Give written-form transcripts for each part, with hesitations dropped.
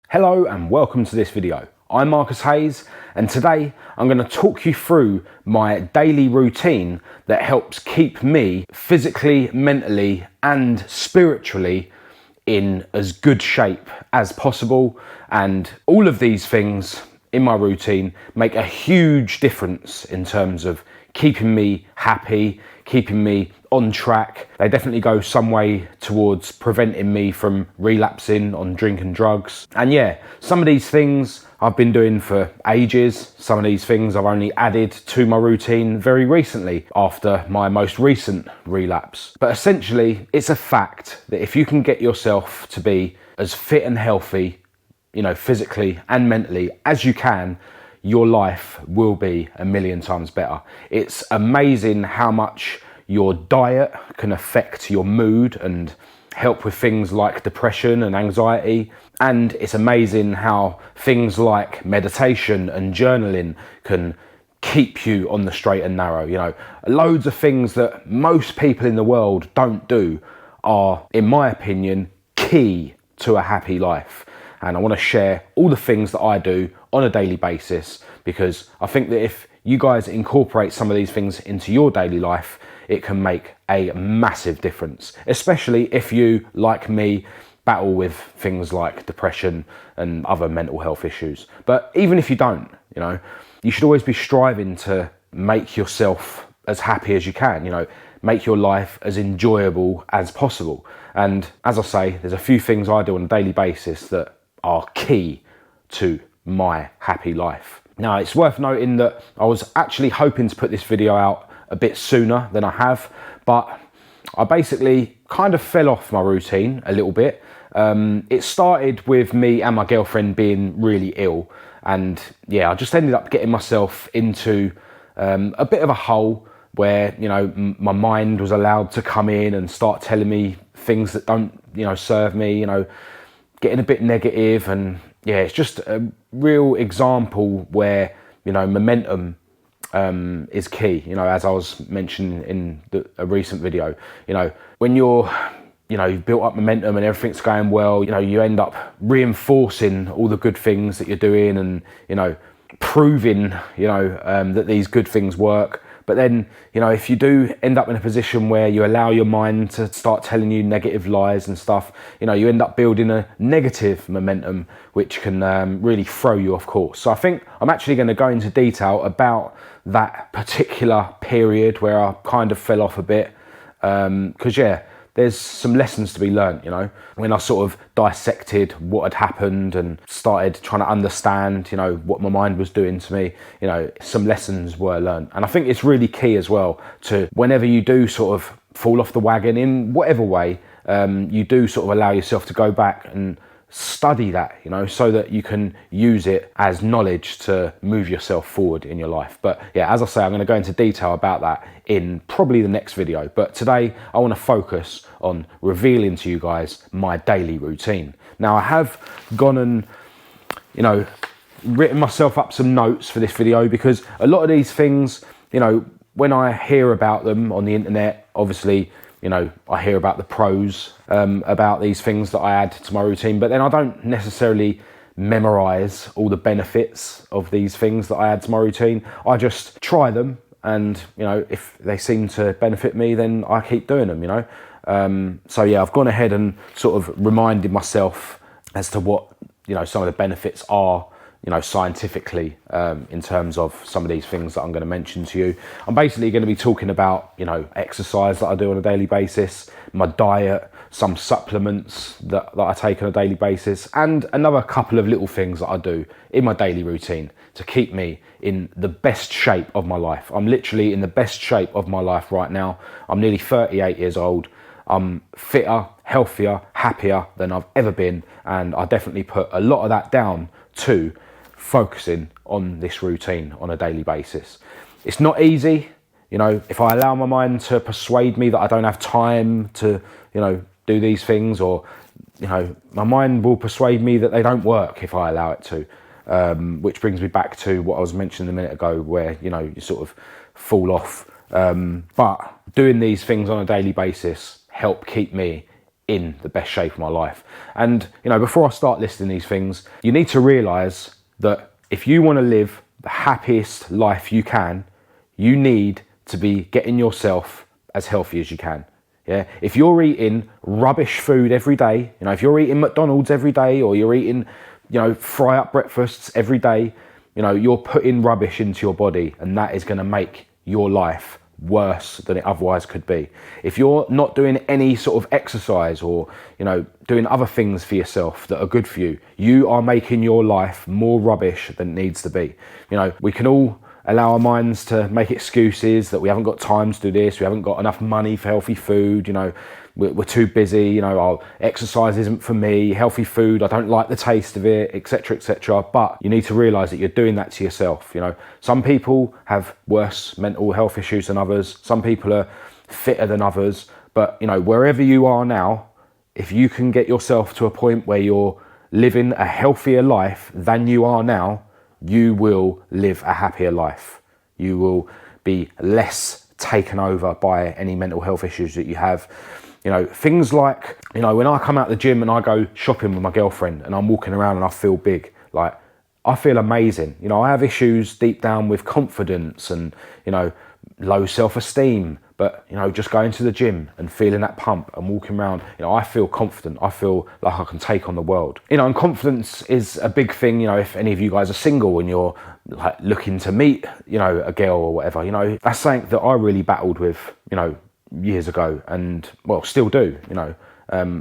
Hello and welcome to this video. I'm Marcus Hayes and today I'm going to talk you through my daily routine that helps keep me physically, mentally and spiritually in as good shape as possible. And all of these things in my routine make a huge difference in terms of keeping me happy, keeping me on track. They definitely go some way towards preventing me from relapsing on drink and drugs. And yeah, some of these things I've been doing for ages. Some of these things I've only added to my routine very recently after my most recent relapse. But essentially, it's a fact that if you can get yourself to be as fit and healthy, physically and mentally as you can, your life will be a million times better. It's amazing how much your diet can affect your mood and help with things like depression and anxiety. And it's amazing how things like meditation and journaling can keep you on the straight and narrow. Loads of things that most people in the world don't do are, in my opinion, key to a happy life. And I want to share all the things that I do on a daily basis, because I think that if you guys incorporate some of these things into your daily life, it can make a massive difference, especially if you, like me, battle with things like depression and other mental health issues. But even if you don't, you should always be striving to make yourself as happy as you can, make your life as enjoyable as possible. And as I say, there's a few things I do on a daily basis that are key to my happy life. Now, it's worth noting that I was actually hoping to put this video out a bit sooner than I have, but I basically kind of fell off my routine a little bit. It started with me and my girlfriend being really ill, and yeah, I just ended up getting myself into a bit of a hole where, my mind was allowed to come in and start telling me things that don't, serve me, getting a bit negative. And yeah, it's just a real example where, momentum is key, as I was mentioning in a recent video. When you've built up momentum and everything's going well, you end up reinforcing all the good things that you're doing and, proving, that these good things work. But then, if you do end up in a position where you allow your mind to start telling you negative lies and stuff, you end up building a negative momentum, which can really throw you off course. So I think I'm actually going to go into detail about that particular period where I kind of fell off a bit. Because yeah, there's some lessons to be learned, when I sort of dissected what had happened and started trying to understand, what my mind was doing to me, some lessons were learned. And I think it's really key as well to, whenever you do sort of fall off the wagon in whatever way, you do sort of allow yourself to go back and study that, so that you can use it as knowledge to move yourself forward in your life. But yeah, as I say, I'm going to go into detail about that in probably the next video. But today I want to focus on revealing to you guys my daily routine. Now, I have gone and, written myself up some notes for this video, because a lot of these things, when I hear about them on the internet, obviously, I hear about the pros about these things that I add to my routine, but then I don't necessarily memorize all the benefits of these things that I add to my routine. I just try them, and if they seem to benefit me, then I keep doing them. So yeah, I've gone ahead and sort of reminded myself as to what some of the benefits are, scientifically, in terms of some of these things that I'm going to mention to you. I'm basically going to be talking about, exercise that I do on a daily basis, my diet, some supplements that I take on a daily basis, and another couple of little things that I do in my daily routine to keep me in the best shape of my life. I'm literally in the best shape of my life right now. I'm nearly 38 years old. I'm fitter, healthier, happier than I've ever been, and I definitely put a lot of that down to focusing on this routine on a daily basis. It's not easy, if I allow my mind to persuade me that I don't have time to, do these things, or, my mind will persuade me that they don't work if I allow it to, which brings me back to what I was mentioning a minute ago, where, you sort of fall off. But doing these things on a daily basis help keep me in the best shape of my life. And, you know, before I start listing these things, you need to realize that if you want to live the happiest life you can, you need to be getting yourself as healthy as you can. Yeah, if you're eating rubbish food every day, you know, if you're eating McDonald's every day, or you're eating, you know, fry up breakfasts every day, you know, you're putting rubbish into your body, and that is going to make your life worse than it otherwise could be. If you're not doing any sort of exercise, or, you know, doing other things for yourself that are good for you, you are making your life more rubbish than it needs to be. You know, we can all allow our minds to make excuses that we haven't got time to do this, we haven't got enough money for healthy food, you know, we're too busy, you know, oh, exercise isn't for me, healthy food, I don't like the taste of it, etc., etc. But you need to realize that you're doing that to yourself. You know, some people have worse mental health issues than others, some people are fitter than others, but, you know, wherever you are now, if you can get yourself to a point where you're living a healthier life than you are now, you will live a happier life. You will be less taken over by any mental health issues that you have. You know, things like, you know, when I come out the gym and I go shopping with my girlfriend and I'm walking around and I feel big, like, I feel amazing. You know, I have issues deep down with confidence and, you know, low self-esteem, but, you know, just going to the gym and feeling that pump and walking around, you know, I feel confident. I feel like I can take on the world. You know, and confidence is a big thing. You know, if any of you guys are single and you're like looking to meet, you know, a girl or whatever, you know, that's something that I really battled with, you know, years ago, and, well, still do, you know.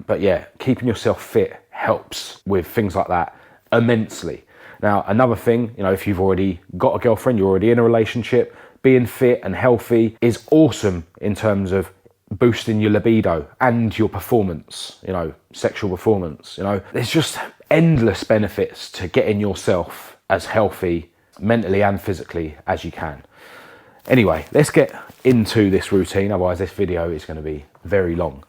But yeah, keeping yourself fit helps with things like that immensely. Now, another thing, you know, if you've already got a girlfriend, you're already in a relationship, being fit and healthy is awesome in terms of boosting your libido and your performance, you know, sexual performance. You know, there's just endless benefits to getting yourself as healthy mentally and physically as you can. Anyway, let's get into this routine, otherwise this video is going to be very long.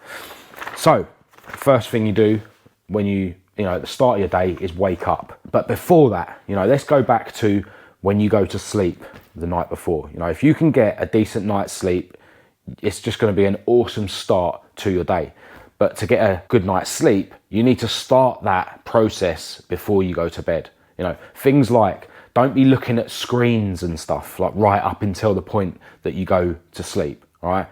So, first thing you do when you know, at the start of your day is wake up. But before that, you know, let's go back to when you go to sleep the night before. You know, if you can get a decent night's sleep, it's just going to be an awesome start to your day. But to get a good night's sleep, you need to start that process before you go to bed. You know, things like, don't be looking at screens and stuff like right up until the point that you go to sleep, all right?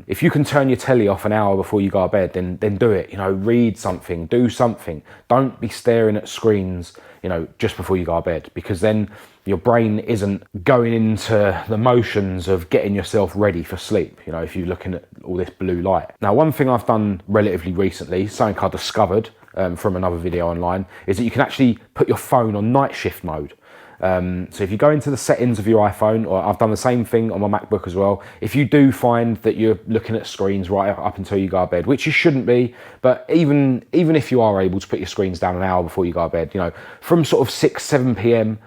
If you can turn your telly off an hour before you go to bed, then do it. You know, read something, do something. Don't be staring at screens, you know, just before you go to bed, because then your brain isn't going into the motions of getting yourself ready for sleep, you know, if you're looking at all this blue light. Now, one thing I've done relatively recently, something I discovered from another video online, is that you can actually put your phone on night shift mode. So if you go into the settings of your iPhone, or I've done the same thing on my MacBook as well, if you do find that you're looking at screens right up until you go to bed, which you shouldn't be, but even if you are able to put your screens down an hour before you go to bed, you know, from sort of 6-7 p.m,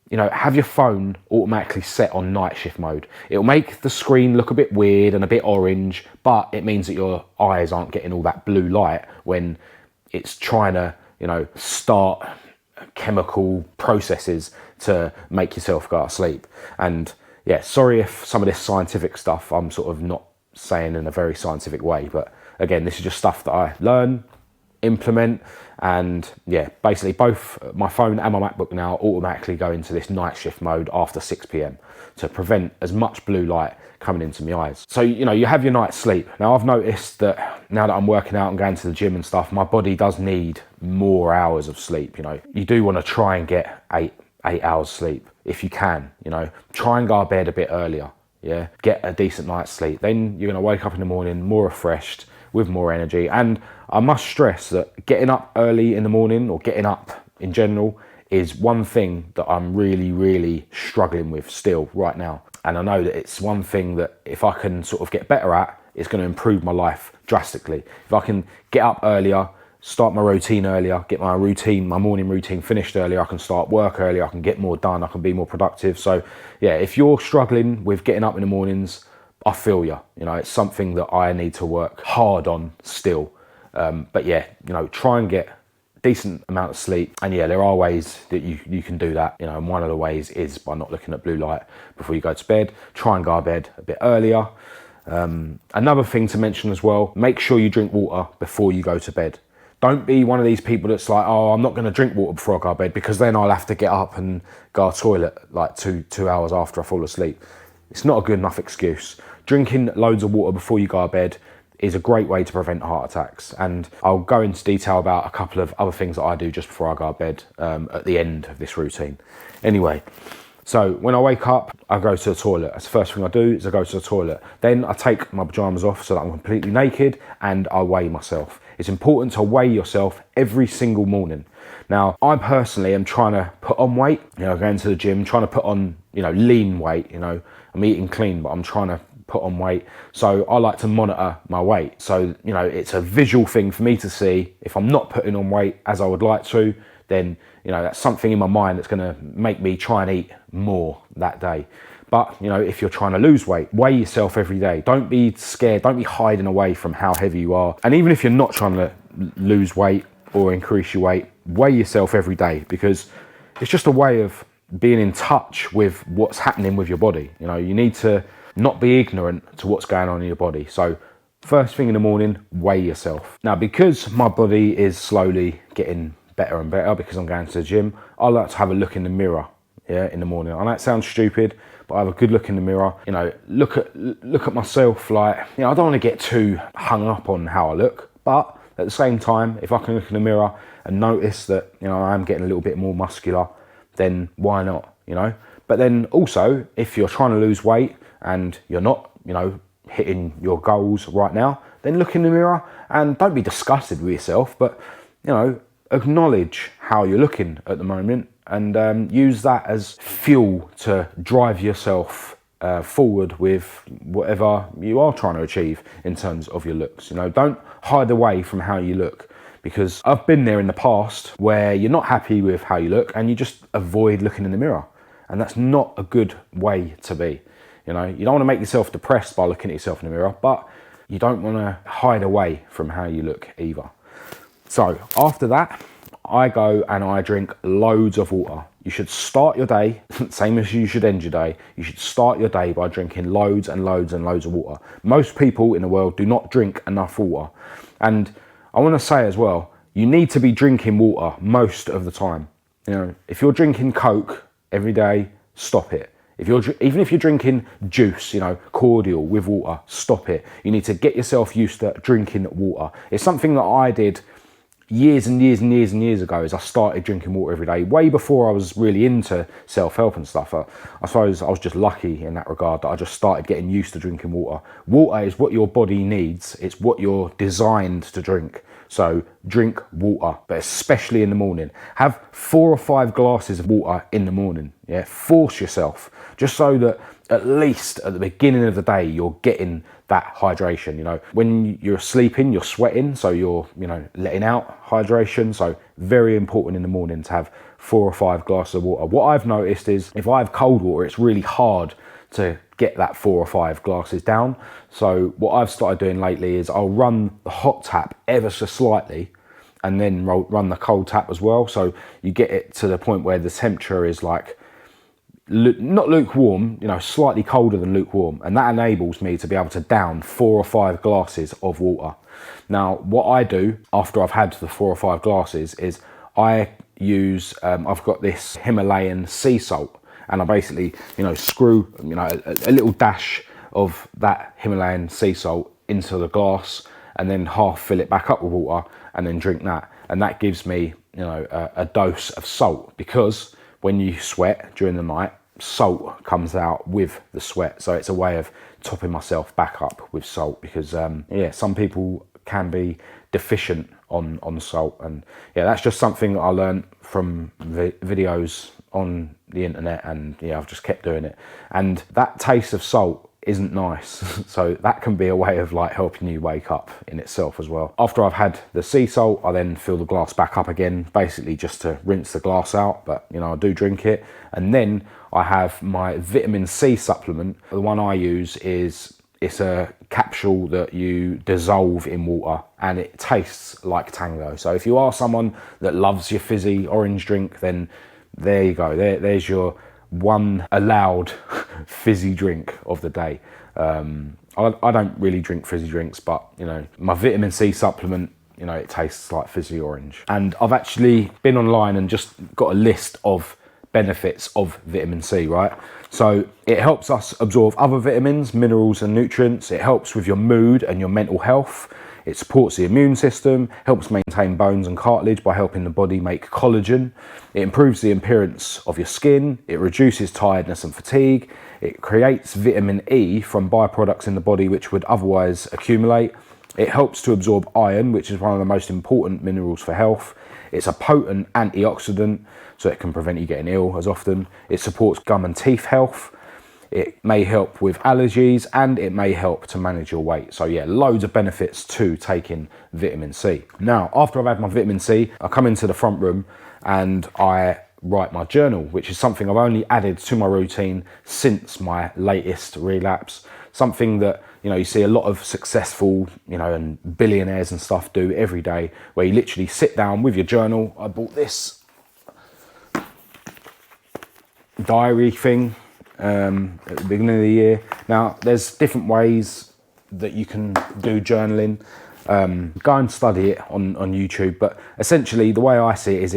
you know, have your phone automatically set on night shift mode. It'll make the screen look a bit weird and a bit orange, but it means that your eyes aren't getting all that blue light when it's trying to, you know, start chemical processes to make yourself go to sleep. And yeah, sorry if some of this scientific stuff I'm sort of not saying in a very scientific way, but again, this is just stuff that I learn, implement, and yeah, basically both my phone and my MacBook now automatically go into this night shift mode after 6 p.m. to prevent as much blue light coming into my eyes. So, you know, you have your night's sleep. Now, I've noticed that now that I'm working out and going to the gym and stuff, my body does need more hours of sleep. You know, you do want to try and get eight hours sleep if you can. You know, try and go to bed a bit earlier. Yeah, get a decent night's sleep. Then you're going to wake up in the morning more refreshed, with more energy. And I must stress that getting up early in the morning, or getting up in general, is one thing that I'm really, really struggling with still right now. And I know that it's one thing that if I can sort of get better at, it's going to improve my life drastically. If I can get up earlier, start my routine earlier, get my morning routine finished earlier, I can start work earlier, I can get more done, I can be more productive. So yeah, if you're struggling with getting up in the mornings, I feel you. You know, it's something that I need to work hard on still. But yeah, you know, try and get decent amount of sleep. And yeah, there are ways that you can do that, you know, and one of the ways is by not looking at blue light before you go to bed. Try and go to bed a bit earlier. Another thing to mention as well, make sure you drink water before you go to bed. Don't be one of these people that's like, oh, I'm not going to drink water before I go to bed because then I'll have to get up and go to the toilet like two hours after I fall asleep. It's not a good enough excuse. Drinking loads of water before you go to bed is a great way to prevent heart attacks. And I'll go into detail about a couple of other things that I do just before I go to bed at the end of this routine. Anyway, so when I wake up, I go to the toilet. That's the first thing I do is I go to the toilet. Then I take my pajamas off so that I'm completely naked and I weigh myself. It's important to weigh yourself every single morning. Now, I personally am trying to put on weight, going to the gym, trying to put on, lean weight, I'm eating clean, but I'm trying to put on weight. So I like to monitor my weight. So, it's a visual thing for me to see. If I'm not putting on weight as I would like to, then, that's something in my mind that's going to make me try and eat more that day. But, if you're trying to lose weight, weigh yourself every day. Don't be scared. Don't be hiding away from how heavy you are. And even if you're not trying to lose weight or increase your weight, weigh yourself every day, because it's just a way of being in touch with what's happening with your body. You need to not be ignorant to what's going on in your body. So first thing in the morning, weigh yourself. Now, because my body is slowly getting better and better because I'm going to the gym, I like to have a look in the mirror in the morning. I know it sounds stupid, but I have a good look in the mirror. Look at myself. Like, I don't want to get too hung up on how I look, but at the same time, if I can look in the mirror and notice that I'm getting a little bit more muscular, then why not? But then also, if you're trying to lose weight and you're not hitting your goals right now, then look in the mirror and don't be disgusted with yourself, but acknowledge how you're looking at the moment and use that as fuel to drive yourself forward with whatever you are trying to achieve in terms of your looks. Don't hide away from how you look, because I've been there in the past where you're not happy with how you look and you just avoid looking in the mirror, and that's not a good way to be. You don't want to make yourself depressed by looking at yourself in the mirror, but you don't want to hide away from how you look either. So after that, I go and I drink loads of water. You should start your day, same as you should end your day. You should start your day by drinking loads and loads and loads of water. Most people in the world do not drink enough water. And I want to say as well, you need to be drinking water most of the time. If you're drinking Coke every day, stop it. Even if you're drinking juice, cordial with water, stop it. You need to get yourself used to drinking water. It's something that I did years and years and years and years ago. Is I started drinking water every day, way before I was really into self-help and stuff. I suppose I was just lucky in that regard that I just started getting used to drinking water. Water is what your body needs. It's what you're designed to drink. So drink water, but especially in the morning. Have 4 or 5 glasses of water in the morning. Force yourself, just so that at least at the beginning of the day, you're getting that hydration. When you're sleeping, you're sweating, so you're, letting out hydration. So very important in the morning to have 4 or 5 glasses of water. What I've noticed is if I have cold water, it's really hard to get that 4 or 5 glasses down. So what I've started doing lately is I'll run the hot tap ever so slightly and then run the cold tap as well. So you get it to the point where the temperature is like, not lukewarm, slightly colder than lukewarm. And that enables me to be able to down 4 or 5 glasses of water. Now, what I do after I've had the 4 or 5 glasses is I use, I've got this Himalayan sea salt, and I basically, screw, a little dash of that Himalayan sea salt into the glass and then half fill it back up with water and then drink that. And that gives me, a dose of salt, because when you sweat during the night, salt comes out with the sweat. So it's a way of topping myself back up with salt, because some people can be deficient on salt. And that's just something that I learned from videos on the internet, and I've just kept doing it. And that taste of salt isn't nice. So that can be a way of like helping you wake up in itself as well. After I've had the sea salt, I then fill the glass back up again, basically just to rinse the glass out, but I do drink it. And then I have my vitamin C supplement. The one I use it's a capsule that you dissolve in water and it tastes like Tango. So if you are someone that loves your fizzy orange drink, then there you go. There's your one allowed fizzy drink of the day. I don't really drink fizzy drinks, but you know, my vitamin C supplement, you know, it tastes like fizzy orange. And I've actually been online and just got a list of benefits of vitamin C, right? So it helps us absorb other vitamins, minerals and nutrients. It helps with your mood and your mental health. It supports the immune system, helps maintain bones and cartilage by helping the body make collagen. It improves the appearance of your skin. It reduces tiredness and fatigue. It creates vitamin E from byproducts in the body which would otherwise accumulate. It helps to absorb iron, which is one of the most important minerals for health. It's a potent antioxidant, so it can prevent you getting ill as often. It supports gum and teeth health. It may help with allergies, and it may help to manage your weight. So yeah, loads of benefits to taking vitamin C. Now, after I've had my vitamin C, I come into the front room and I write my journal, which is something I've only added to my routine since my latest relapse. Something that, you know, you see a lot of successful, you know, and billionaires and stuff do every day, where you literally sit down with your journal. I bought this diary thing at the beginning of the year. Now, there's different ways that you can do journaling. Go and study it on YouTube, but essentially the way I see it is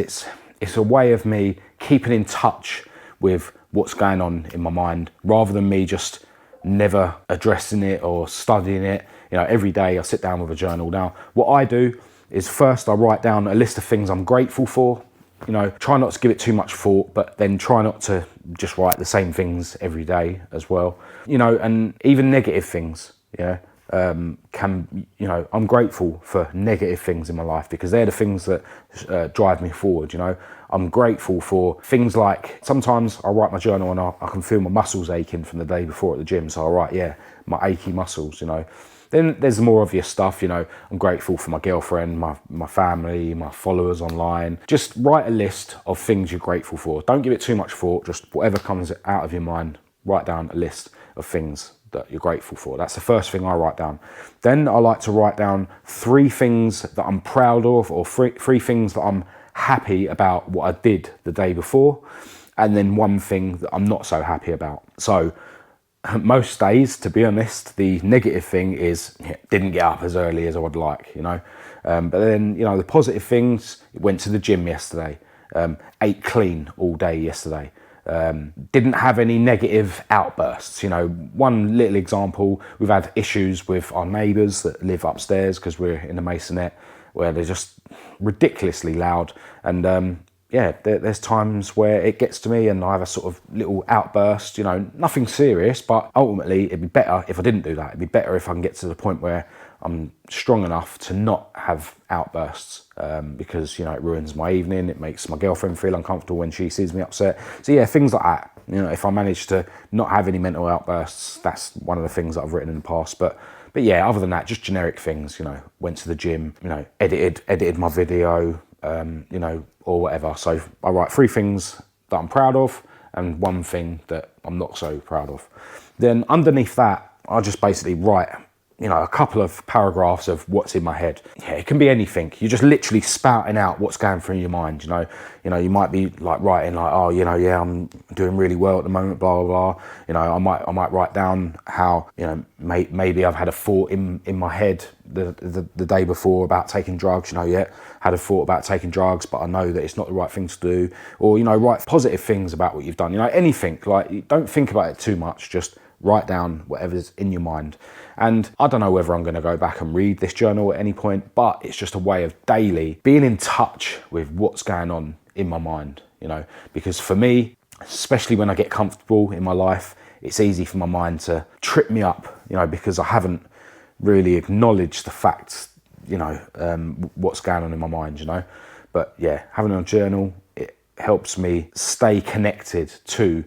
it's a way of me keeping in touch with what's going on in my mind, rather than me just never addressing it or studying it. You know, every day I sit down with a journal. Now, what I do is first I write down a list of things I'm grateful for. You know, try not to give it too much thought, but then try not to just write the same things every day as well. You know, and even negative things, yeah, you know, I'm grateful for negative things in my life because they're the things that drive me forward. You know, I'm grateful for things like, sometimes I write my journal and I can feel my muscles aching from the day before at the gym. So I write, yeah, my achy muscles, you know. Then there's the more obvious stuff, you know, I'm grateful for my girlfriend, my family, my followers online. Just write a list of things you're grateful for. Don't give it too much thought, just whatever comes out of your mind, write down a list of things that you're grateful for. That's the first thing I write down. Then I like to write down 3 things that I'm proud of, or three things that I'm happy about what I did the day before, and then 1 thing that I'm not so happy about. So most days, to be honest, the negative thing is didn't get up as early as I would like, you know. But then, you know, the positive things, went to the gym yesterday, ate clean all day yesterday, didn't have any negative outbursts. You know, one little example, we've had issues with our neighbours that live upstairs because we're in the masonette, where they're just ridiculously loud. And yeah, there's times where it gets to me and I have a sort of little outburst, you know, nothing serious, but ultimately it'd be better if I didn't do that. It'd be better if I can get to the point where I'm strong enough to not have outbursts, because, you know, it ruins my evening. It makes my girlfriend feel uncomfortable when she sees me upset. So yeah, things like that. You know, if I manage to not have any mental outbursts, that's one of the things that I've written in the past. But yeah, other than that, just generic things, you know, went to the gym, you know, edited my video, you know, or whatever. So I write 3 things that I'm proud of and 1 thing that I'm not so proud of. Then underneath that, I just basically write, you know, a couple of paragraphs of what's in my head. Yeah, it can be anything. You're just literally spouting out what's going through your mind. You know, you might be like writing like, oh, you know, yeah, I'm doing really well at the moment, blah, blah, blah. You know, I might write down how, you know, maybe I've had a thought in my head the day before about taking drugs. You know, yeah, had a thought about taking drugs, but I know that it's not the right thing to do. Or, you know, write positive things about what you've done. You know, anything. Like, don't think about it too much. Just write down whatever's in your mind. And I don't know whether I'm going to go back and read this journal at any point, but it's just a way of daily being in touch with what's going on in my mind, you know, because for me, especially when I get comfortable in my life, it's easy for my mind to trip me up, you know, because I haven't really acknowledged the facts, you know, what's going on in my mind, you know. But yeah, having a journal, it helps me stay connected to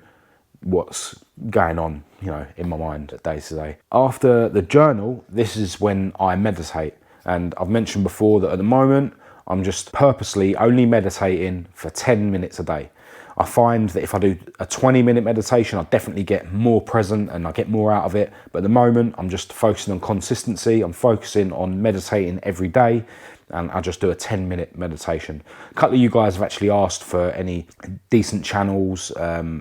what's going on, you know, in my mind day to day. After the journal, this is when I meditate. And I've mentioned before that at the moment, I'm just purposely only meditating for 10 minutes a day. I find that if I do a 20-minute meditation, I definitely get more present and I get more out of it. But at the moment, I'm just focusing on consistency. I'm focusing on meditating every day. and I just do a 10-minute meditation. A couple of you guys have actually asked for any decent channels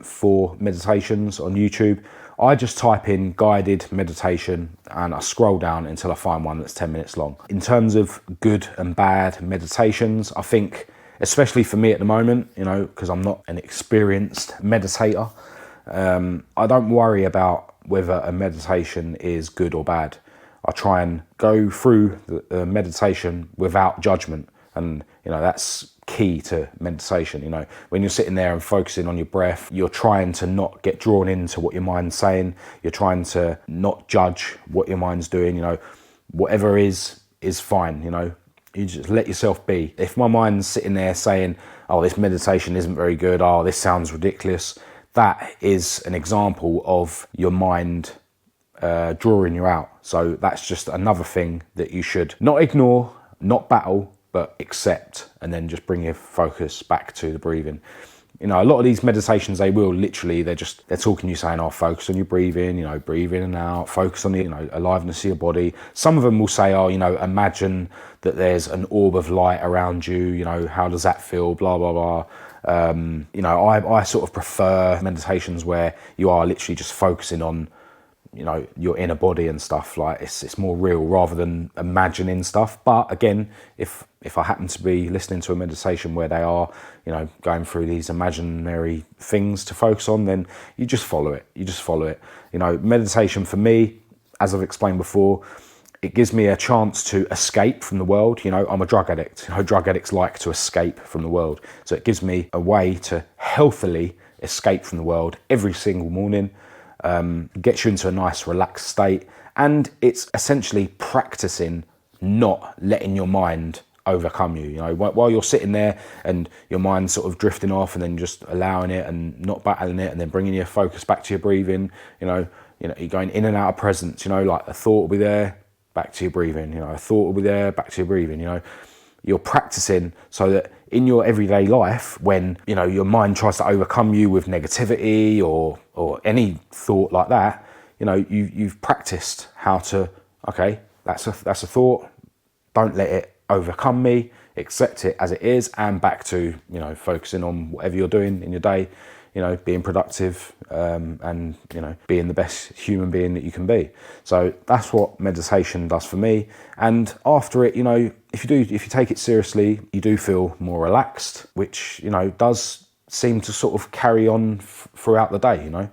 for meditations on YouTube. I just type in guided meditation and I scroll down until I find one that's 10 minutes long. In terms of good and bad meditations, I think, especially for me at the moment, you know, because I'm not an experienced meditator, I don't worry about whether a meditation is good or bad. I try and go through the meditation without judgment, and you know, that's key to meditation. You know, when you're sitting there and focusing on your breath, you're trying to not get drawn into what your mind's saying. You're trying to not judge what your mind's doing. You know, whatever is fine. You know, you just let yourself be. If my mind's sitting there saying, oh, this meditation isn't very good, oh, this sounds ridiculous, that is an example of your mind drawing you out. So that's just another thing that you should not ignore, not battle, but accept, and then just bring your focus back to the breathing. You know, a lot of these meditations, they will literally, they're talking you saying, oh, focus on your breathing, you know, breathe in and out, focus on the, you know, aliveness of your body. Some of them will say, oh, you know, imagine that there's an orb of light around you, you know, how does that feel, blah, blah, blah. You know, I sort of prefer meditations where you are literally just focusing on, you know, your inner body and stuff. Like it's more real rather than imagining stuff. But again, if I happen to be listening to a meditation where they are, you know, going through these imaginary things to focus on, then you just follow it. You know, meditation for me, as I've explained before, it gives me a chance to escape from the world. You know, I'm a drug addict. You know, drug addicts like to escape from the world. So it gives me a way to healthily escape from the world every single morning. Gets you into a nice relaxed state, and it's essentially practicing not letting your mind overcome you. You know, while you're sitting there and your mind's sort of drifting off, and then just allowing it and not battling it, and then bringing your focus back to your breathing. You know, you're going in and out of presence. You know, like a thought will be there, back to your breathing. You know, a thought will be there, back to your breathing. You know, you're practicing so that in your everyday life, when, you know, your mind tries to overcome you with negativity or any thought like that, you know, you've practiced how to, okay, that's a thought, don't let it overcome me, accept it as it is, and back to, you know, focusing on whatever you're doing in your day, you know, being productive, and, you know, being the best human being that you can be. So that's what meditation does for me. And after it, you know, if you take it seriously, you do feel more relaxed, which, you know, does seem to sort of carry on throughout the day, you know.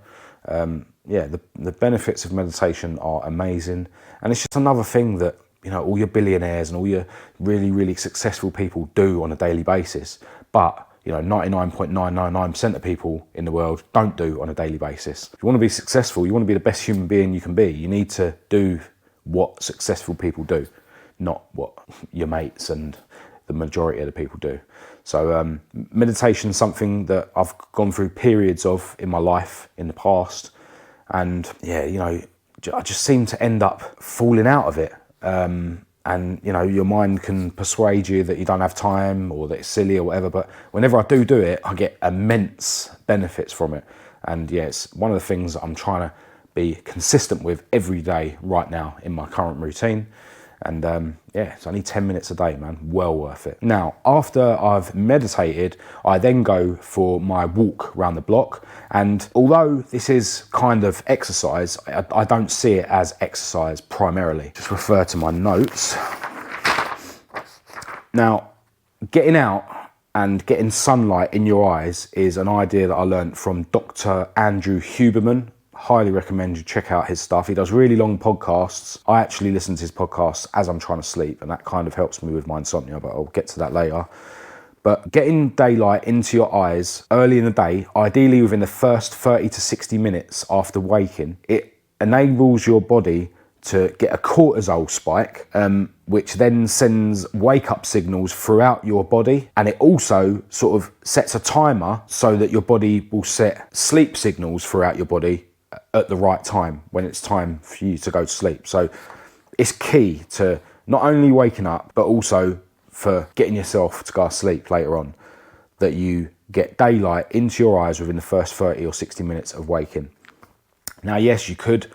Yeah, the benefits of meditation are amazing. And it's just another thing that, you know, all your billionaires and all your really, really successful people do on a daily basis. But, you know, 99.999% of people in the world don't do on a daily basis. If you want to be successful, you want to be the best human being you can be, you need to do what successful people do, not what your mates and the majority of the people do. So meditation is something that I've gone through periods of in my life in the past. And yeah, you know, I just seem to end up falling out of it. And, you know, your mind can persuade you that you don't have time or that it's silly or whatever. But whenever I do it, I get immense benefits from it. And yeah, it's one of the things that I'm trying to be consistent with every day right now in my current routine. And yeah, it's only 10 minutes a day, man. Well worth it. Now, after I've meditated, I then go for my walk around the block. And although this is kind of exercise, I don't see it as exercise primarily. Just refer to my notes. Now, getting out and getting sunlight in your eyes is an idea that I learned from Dr. Andrew Huberman. Highly recommend you check out his stuff. He does really long podcasts. I actually listen to his podcasts as I'm trying to sleep, and that kind of helps me with my insomnia, but I'll get to that later. But getting daylight into your eyes early in the day, ideally within the first 30 to 60 minutes after waking, it enables your body to get a cortisol spike, which then sends wake-up signals throughout your body. And it also sort of sets a timer so that your body will set sleep signals throughout your body at the right time, when it's time for you to go to sleep. So it's key to not only waking up, but also for getting yourself to go to sleep later on, that you get daylight into your eyes within the first 30 or 60 minutes of waking. Now, yes, you could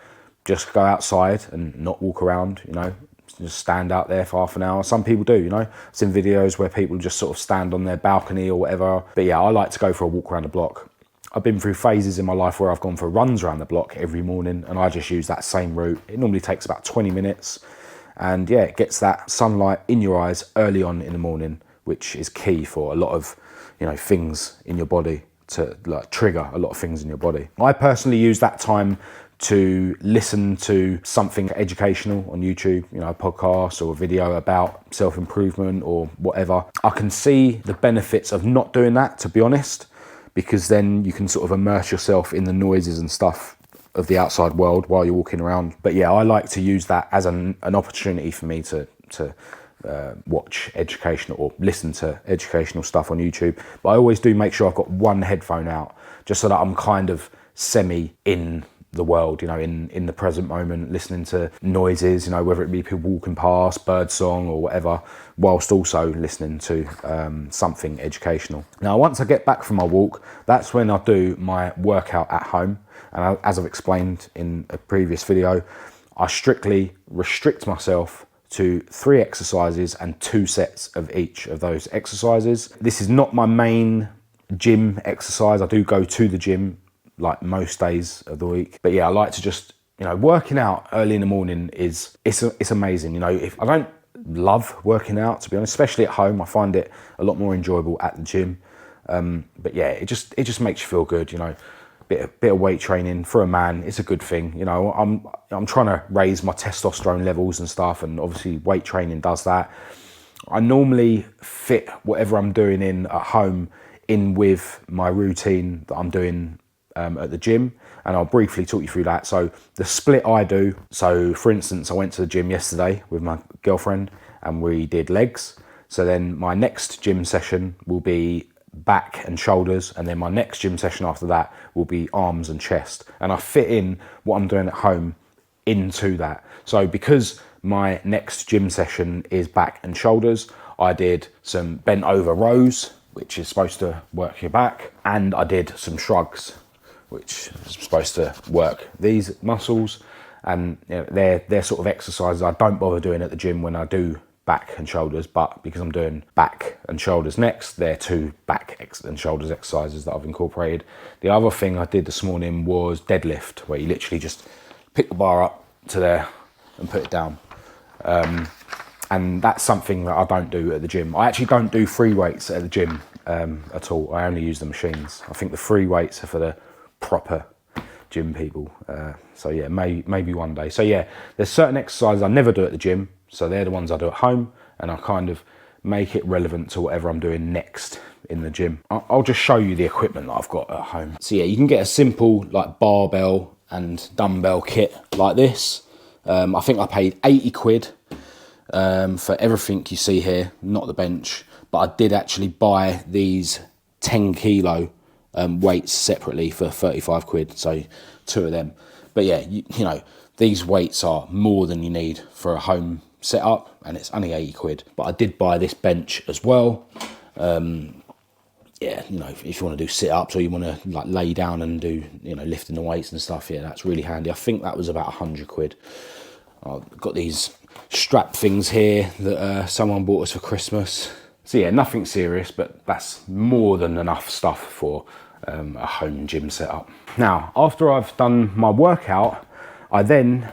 just go outside and not walk around, you know, just stand out there for half an hour. Some people do, you know. I've seen videos where people just sort of stand on their balcony or whatever. But yeah, I like to go for a walk around the block. I've been through phases in my life where I've gone for runs around the block every morning, and I just use that same route. It normally takes about 20 minutes. And yeah, it gets that sunlight in your eyes early on in the morning, which is key for a lot of, you know, things in your body, to like trigger a lot of things in your body. I personally use that time to listen to something educational on YouTube, you know, a podcast or a video about self-improvement or whatever. I can see the benefits of not doing that, to be honest, because then you can sort of immerse yourself in the noises and stuff of the outside world while you're walking around. But yeah, I like to use that as an opportunity for me to watch educational or listen to educational stuff on YouTube. But I always do make sure I've got one headphone out, just so that I'm kind of semi in the world, you know, in the present moment, listening to noises, you know, whether it be people walking past, bird song or whatever, whilst also listening to something educational. Now, once I get back from my walk, that's when I do my workout at home. And as I've explained in a previous video, I strictly restrict myself to 3 exercises and 2 sets of each of those exercises. This is not my main gym exercise. I do go to the gym like most days of the week, but yeah, I like to just, you know, working out early in the morning it's amazing. You know, if I don't love working out, to be honest, especially at home, I find it a lot more enjoyable at the gym. But yeah, it just makes you feel good, you know. Bit of weight training for a man, it's a good thing. You know, I'm trying to raise my testosterone levels and stuff, and obviously weight training does that. I normally fit whatever I'm doing in at home in with my routine that I'm doing at the gym, and I'll briefly talk you through that. So the split I do, so for instance, I went to the gym yesterday with my girlfriend and we did legs. So then my next gym session will be back and shoulders, and then my next gym session after that will be arms and chest, and I fit in what I'm doing at home into that. So because my next gym session is back and shoulders, I did some bent over rows, which is supposed to work your back, and I did some shrugs, which is supposed to work these muscles. And you know, they're sort of exercises I don't bother doing at the gym when I do back and shoulders, but because I'm doing back and shoulders next, they're 2 back and shoulders exercises that I've incorporated. The other thing I did this morning was deadlift, where you literally just pick the bar up to there and put it down. And that's something that I don't do at the gym. I actually don't do free weights at the gym at all. I only use the machines. I think the free weights are for the proper gym people. So yeah, maybe one day. So yeah, there's certain exercises I never do at the gym, so they're the ones I do at home, and I kind of make it relevant to whatever I'm doing next in the gym. I'll just show you the equipment that I've got at home. So yeah, you can get a simple like barbell and dumbbell kit like this. I think I paid 80 quid for everything you see here, not the bench, but I did actually buy these 10 kilo weights separately for 35 quid, so 2 of them. But yeah, you know, these weights are more than you need for a home setup, and it's only 80 quid. But I did buy this bench as well. Yeah, you know, if you want to do sit-ups or you want to like lay down and do, you know, lifting the weights and stuff, yeah, that's really handy. I think that was about 100 quid. I've got these strap things here that someone bought us for Christmas. So yeah, nothing serious, but that's more than enough stuff for a home gym setup. Now, after I've done my workout, I then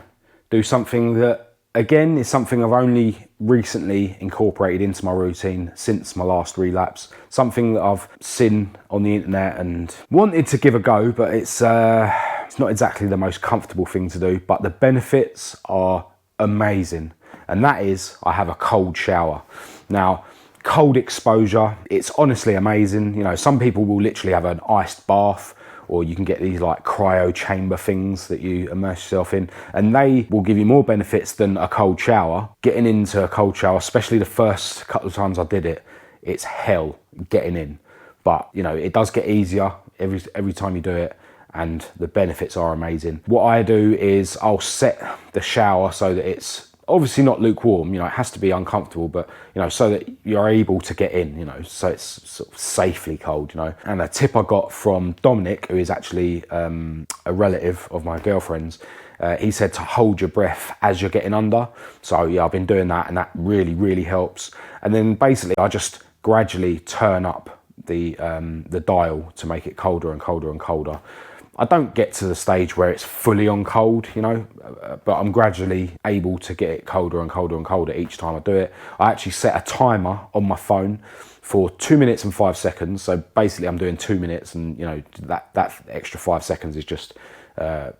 do something that, again, is something I've only recently incorporated into my routine since my last relapse. Something that I've seen on the internet and wanted to give a go, but it's not exactly the most comfortable thing to do, but the benefits are amazing. And that is, I have a cold shower. Now, cold exposure, it's honestly amazing. You know, some people will literally have an iced bath, or you can get these like cryo chamber things that you immerse yourself in, and they will give you more benefits than a cold shower. Getting into a cold shower, especially the first couple of times I did it, it's hell getting in. But you know, it does get easier every time you do it, and the benefits are amazing. What I do is I'll set the shower so that it's obviously not lukewarm, you know, it has to be uncomfortable, but you know, so that you're able to get in, you know, so it's sort of safely cold, you know. And a tip I got from Dominic, who is actually a relative of my girlfriend's, he said to hold your breath as you're getting under. So yeah, I've been doing that, and that really helps. And then basically I just gradually turn up the dial to make it colder and colder and colder. I don't get to the stage where it's fully on cold, you know, but I'm gradually able to get it colder and colder and colder each time I do it. I actually set a timer on my phone for 2 minutes and 5 seconds. So basically I'm doing 2 minutes, and you know, that extra 5 seconds is just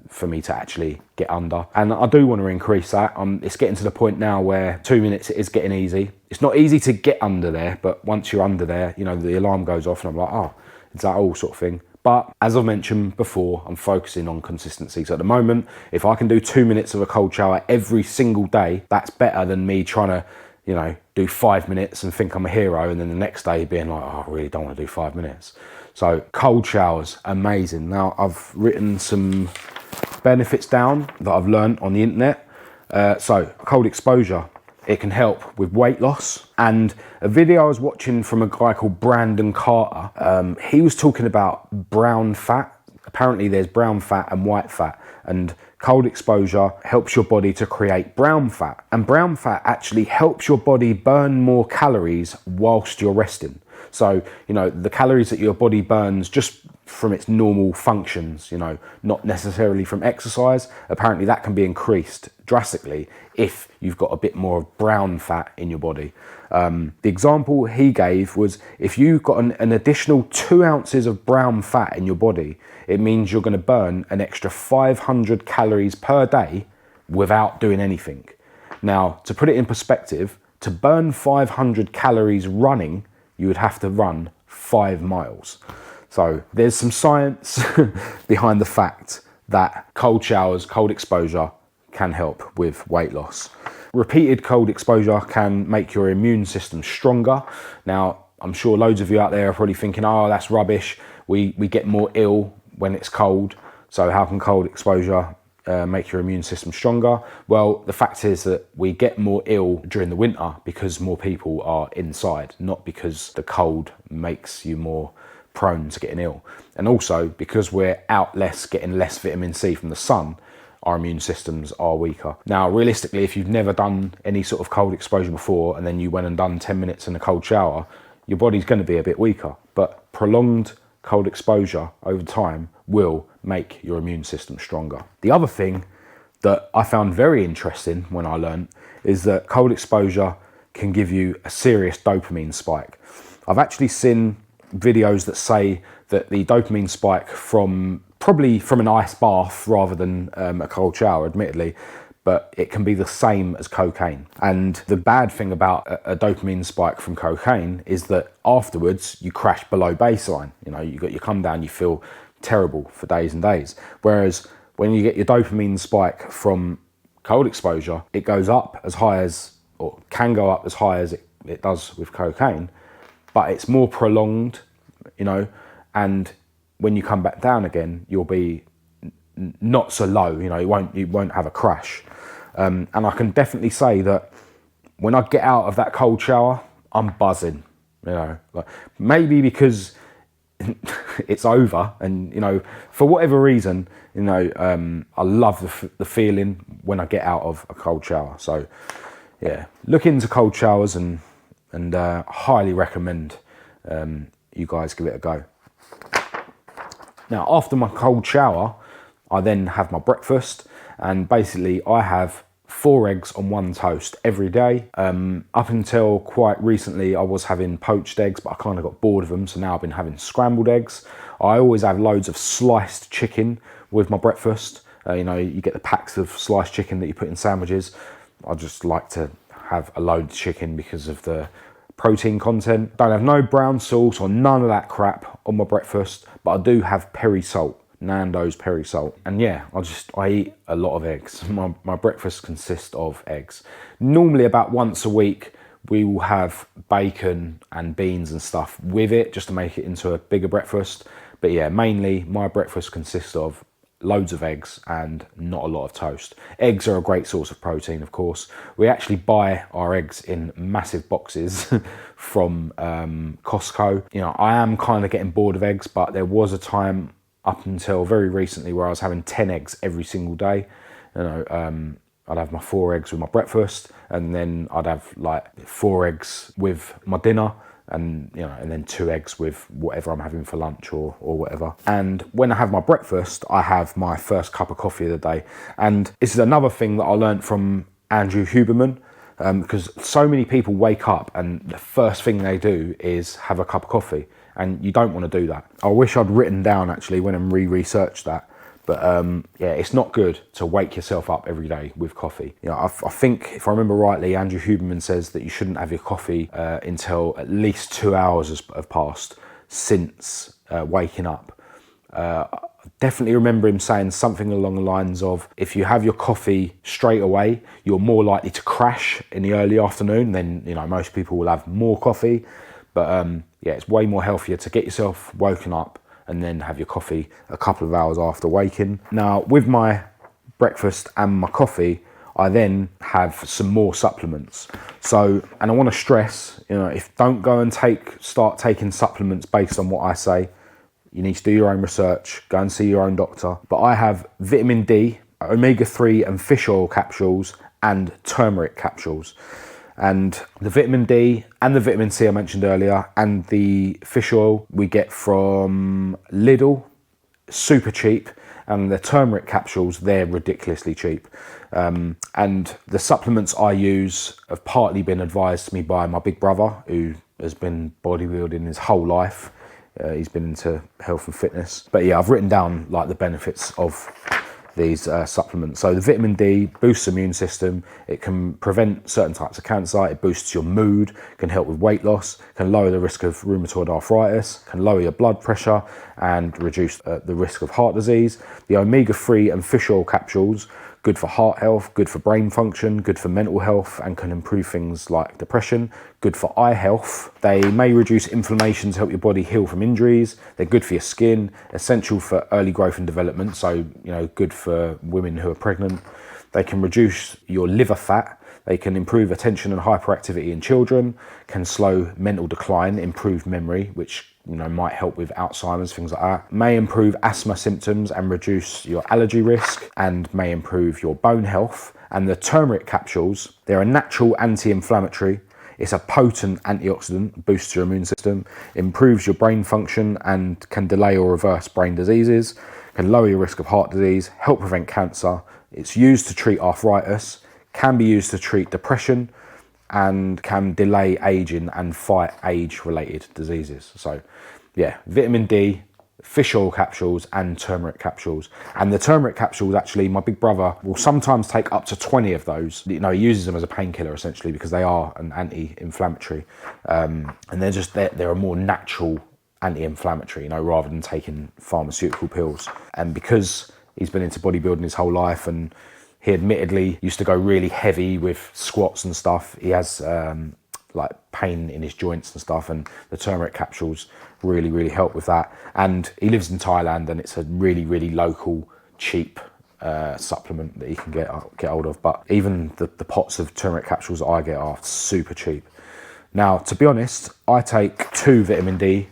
for me to actually get under. And I do want to increase that. It's getting to the point now where 2 minutes is getting easy. It's not easy to get under there, but once you're under there, you know, the alarm goes off and I'm like, oh, is that all, sort of thing. But as I've mentioned before, I'm focusing on consistency. So at the moment, if I can do 2 minutes of a cold shower every single day, that's better than me trying to, you know, do 5 minutes and think I'm a hero, and then the next day being like, oh, I really don't want to do 5 minutes. So cold showers, amazing. Now I've written some benefits down that I've learned on the internet. So cold exposure, it can help with weight loss. And a video I was watching from a guy called Brandon Carter, he was talking about brown fat. Apparently there's brown fat and white fat, and cold exposure helps your body to create brown fat. And brown fat actually helps your body burn more calories whilst you're resting. So, you know, the calories that your body burns just from its normal functions, you know, not necessarily from exercise, apparently that can be increased drastically if you've got a bit more of brown fat in your body. The example he gave was, if you've got an additional 2 ounces of brown fat in your body, it means you're going to burn an extra 500 calories per day without doing anything. Now, to put it in perspective, to burn 500 calories running, you would have to run 5 miles. So there's some science behind the fact that cold showers, cold exposure can help with weight loss. Repeated cold exposure can make your immune system stronger. Now, I'm sure loads of you out there are probably thinking, oh, that's rubbish. We get more ill when it's cold. So how can cold exposure make your immune system stronger? Well, the fact is that we get more ill during the winter because more people are inside, not because the cold makes you more prone to getting ill. And also because we're out less, getting less vitamin C from the sun, our immune systems are weaker. Now, realistically, if you've never done any sort of cold exposure before and then you went and done 10 minutes in a cold shower, your body's going to be a bit weaker. But prolonged cold exposure over time will make your immune system stronger. The other thing that I found very interesting when I learned is that cold exposure can give you a serious dopamine spike. I've actually seen videos that say that the dopamine spike probably from an ice bath rather than a cold shower, admittedly, but it can be the same as cocaine. And the bad thing about a dopamine spike from cocaine is that afterwards you crash below baseline. You know, you come down, you feel terrible for days and days. Whereas when you get your dopamine spike from cold exposure, it goes up as high as, or can go up as high as it does with cocaine, but it's more prolonged, you know, and when you come back down again, you'll be not so low, you know, you won't have a crash. And I can definitely say that when I get out of that cold shower, I'm buzzing, you know, like maybe because it's over, and you know, for whatever reason, you know, I love the feeling when I get out of a cold shower. So yeah, look into cold showers and highly recommend you guys give it a go. Now, after my cold shower, I then have my breakfast, and basically I have 4 eggs on 1 toast every day. Up until quite recently, I was having poached eggs, but I kind of got bored of them, so now I've been having scrambled eggs. I always have loads of sliced chicken with my breakfast. You know, you get the packs of sliced chicken that you put in sandwiches. I just like to have a load of chicken because of the protein content. Don't have no brown sauce or none of that crap on my breakfast, but I do have peri salt, Nando's peri salt. And yeah, I eat a lot of eggs. My breakfast consists of eggs. Normally about once a week, we will have bacon and beans and stuff with it just to make it into a bigger breakfast. But yeah, mainly my breakfast consists of loads of eggs and not a lot of toast. Eggs are a great source of protein, of course. We actually buy our eggs in massive boxes from Costco. You know, I am kind of getting bored of eggs, but there was a time up until very recently where I was having 10 eggs every single day. I'd have my 4 eggs with my breakfast, and then I'd have like 4 eggs with my dinner, and and then 2 eggs with whatever I'm having for lunch or whatever. And when I have my breakfast, I have my first cup of coffee of the day. And this is another thing that I learned from Andrew Huberman, because so many people wake up and the first thing they do is have a cup of coffee, and you don't want to do that. I wish I'd written down actually when and researched that. But yeah, it's not good to wake yourself up every day with coffee. I think, if I remember rightly, Andrew Huberman says that you shouldn't have your coffee until at least 2 hours have passed since waking up. I definitely remember him saying something along the lines of, if you have your coffee straight away, you're more likely to crash in the early afternoon. Then most people will have more coffee. But yeah, it's way more healthier to get yourself woken up and then have your coffee a couple of hours after waking. Now, with my breakfast and my coffee, I then have some more supplements. So, and I want to stress, don't go and start taking supplements based on what I say. You need to do your own research, go and see your own doctor. But I have vitamin D, omega-3 and fish oil capsules, and turmeric capsules. And the vitamin D and the vitamin C I mentioned earlier, and the fish oil we get from Lidl, super cheap. And the turmeric capsules, they're ridiculously cheap. And the supplements I use have partly been advised to me by my big brother, who has been bodybuilding his whole life. He's been into health and fitness. But yeah, I've written down like the benefits of these supplements. So the vitamin D boosts the immune system. It can prevent certain types of cancer. It boosts your mood, can help with weight loss, can lower the risk of rheumatoid arthritis, can lower your blood pressure and reduce the risk of heart disease. The omega-3 and fish oil capsules, good for heart health, good for brain function, good for mental health, and can improve things like depression, good for eye health. They may reduce inflammation to help your body heal from injuries. They're good for your skin, essential for early growth and development, so good for women who are pregnant. They can reduce your liver fat. They can improve attention and hyperactivity in children, can slow mental decline, improve memory, which might help with Alzheimer's, things like that. May improve asthma symptoms and reduce your allergy risk, and may improve your bone health. And the turmeric capsules, they're a natural anti-inflammatory. It's a potent antioxidant, boosts your immune system, improves your brain function, and can delay or reverse brain diseases, can lower your risk of heart disease, help prevent cancer. It's used to treat arthritis, can be used to treat depression, and can delay aging and fight age-related diseases. So yeah, vitamin D, fish oil capsules, and turmeric capsules. And the turmeric capsules, actually, my big brother will sometimes take up to 20 of those. He uses them as a painkiller, essentially, because they are an anti-inflammatory. And they're a more natural anti-inflammatory, rather than taking pharmaceutical pills. And because he's been into bodybuilding his whole life, and he admittedly used to go really heavy with squats and stuff, he has like pain in his joints and stuff, and the turmeric capsules really help with that. And he lives in Thailand, and it's a really local, cheap supplement that you can get hold of. But even the pots of turmeric capsules that I get are super cheap. Now, to be honest, I take 2 vitamin D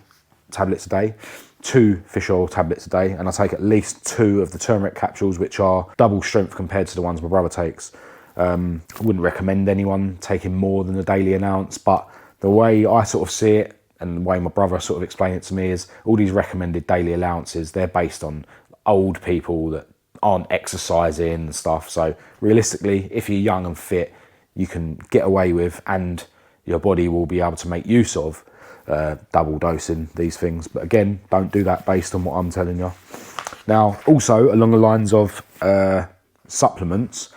tablets a day, 2 fish oil tablets a day, and I take at least 2 of the turmeric capsules, which are double strength compared to the ones my brother takes. I wouldn't recommend anyone taking more than a daily allowance, but the way I sort of see it, and the way my brother sort of explained it to me, is all these recommended daily allowances, they're based on old people that aren't exercising and stuff. So realistically, if you're young and fit, you can get away with, and your body will be able to make use of double dosing these things. But again, don't do that based on what I'm telling you. Now, also along the lines of supplements,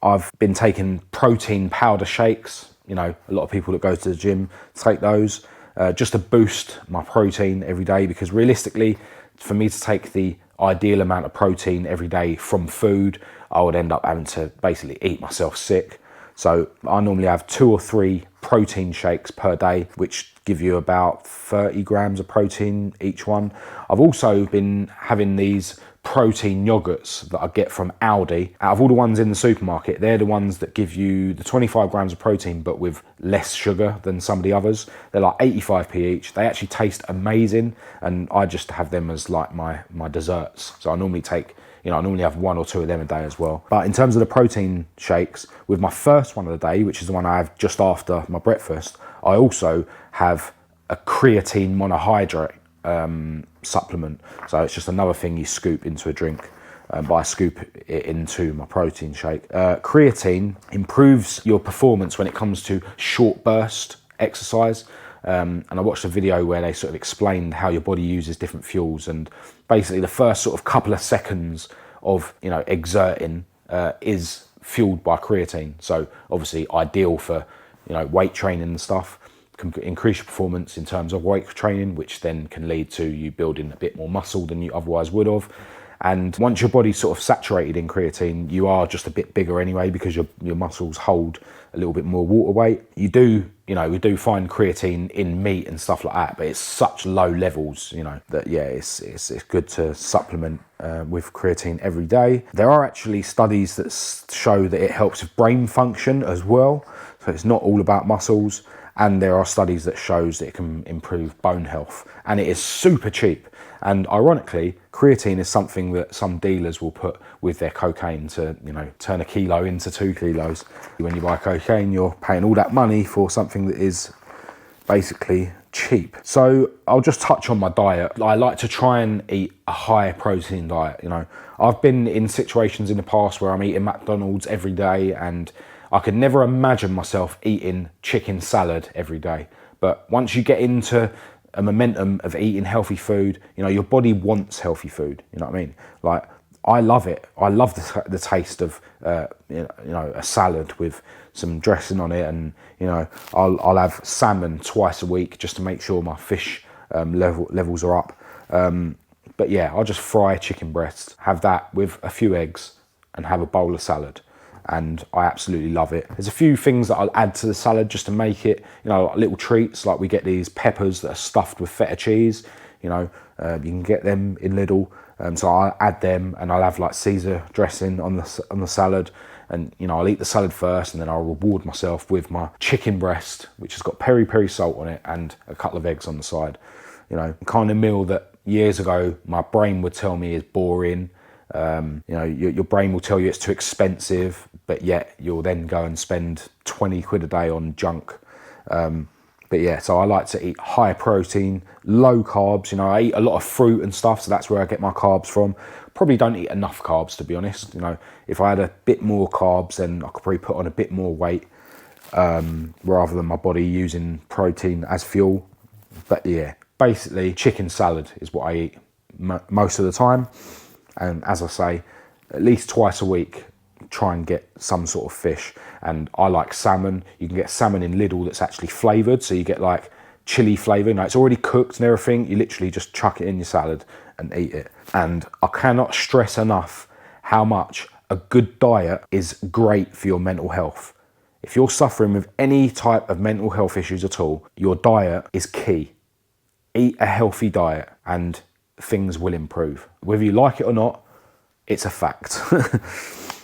I've been taking protein powder shakes. A lot of people that go to the gym take those just to boost my protein every day, because realistically, for me to take the ideal amount of protein every day from food, I would end up having to basically eat myself sick. So I normally have 2 or 3 protein shakes per day, which give you about 30 grams of protein each one. I've also been having these protein yogurts that I get from Aldi. Out of all the ones in the supermarket, they're the ones that give you the 25 grams of protein, but with less sugar than some of the others. They're like 85p each. They actually taste amazing, and I just have them as like my desserts. So I normally take you know, I normally have 1 or 2 of them a day as well. But in terms of the protein shakes, with my first one of the day, which is the one I have just after my breakfast, I also have a creatine monohydrate supplement. So it's just another thing you scoop into a drink. But I scoop it into my protein shake. Creatine improves your performance when it comes to short burst exercise. And I watched a video where they sort of explained how your body uses different fuels, and basically the first sort of couple of seconds of, you know, exerting is fueled by creatine. So obviously ideal for, you know, weight training and stuff. Can increase your performance in terms of weight training, which then can lead to you building a bit more muscle than you otherwise would have. And once your body's sort of saturated in creatine, you are just a bit bigger anyway, because your muscles hold a little bit more water weight. We do find creatine in meat and stuff like that, but it's such low levels, you know, that yeah, it's good to supplement with creatine every day. There are actually studies that show that it helps with brain function as well. So it's not all about muscles. And there are studies that shows that it can improve bone health, and it is super cheap. And ironically, creatine is something that some dealers will put with their cocaine to, you know, turn a kilo into 2 kilos. When you buy cocaine, you're paying all that money for something that is basically cheap. So I'll just touch on my diet. I like to try and eat a high protein diet. You know, I've been in situations in the past where I'm eating McDonald's every day, and I could never imagine myself eating chicken salad every day. But once you get into a momentum of eating healthy food, you know, your body wants healthy food. You know what I mean? Like, I love it. I love the taste of, you know, a salad with some dressing on it. And, you know, I'll have salmon twice a week just to make sure my fish levels are up. But yeah, I'll just fry chicken breasts, have that with a few eggs, and have a bowl of salad. And I absolutely love it. There's a few things that I'll add to the salad just to make it, you know, little treats. Like we get these peppers that are stuffed with feta cheese. You know, you can get them in Lidl. So I'll add them, and I'll have like Caesar dressing on the salad. And, you know, I'll eat the salad first, and then I'll reward myself with my chicken breast, which has got peri-peri salt on it, and a couple of eggs on the side. You know, kind of meal that years ago my brain would tell me is boring. You know, your brain will tell you it's too expensive, but yet you'll then go and spend 20 quid a day on junk. But yeah, so I like to eat high protein, low carbs. You know, I eat a lot of fruit and stuff, so that's where I get my carbs from. Probably don't eat enough carbs, to be honest. You know, if I had a bit more carbs, then I could probably put on a bit more weight, rather than my body using protein as fuel. But yeah, basically chicken salad is what I eat most of the time. And as I say, at least twice a week, try and get some sort of fish. And I like salmon. You can get salmon in Lidl that's actually flavoured. So you get like chili flavour. Now it's already cooked and everything. You literally just chuck it in your salad and eat it. And I cannot stress enough how much a good diet is great for your mental health. If you're suffering with any type of mental health issues at all, your diet is key. Eat a healthy diet and things will improve. Whether you like it or not, it's a fact.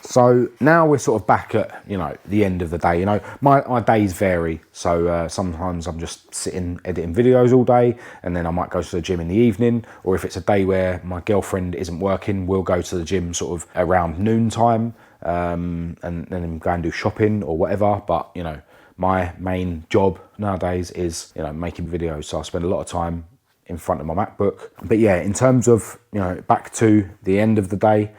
So now we're sort of back at, you know, the end of the day. You know, my days vary. So sometimes I'm just sitting editing videos all day, and then I might go to the gym in the evening. Or if it's a day where my girlfriend isn't working, we'll go to the gym sort of around noon time, and then go and do shopping or whatever. But, you know, my main job nowadays is, you know, making videos. So I spend a lot of time in front of my MacBook. But yeah, in terms of, you know, back to the end of the day,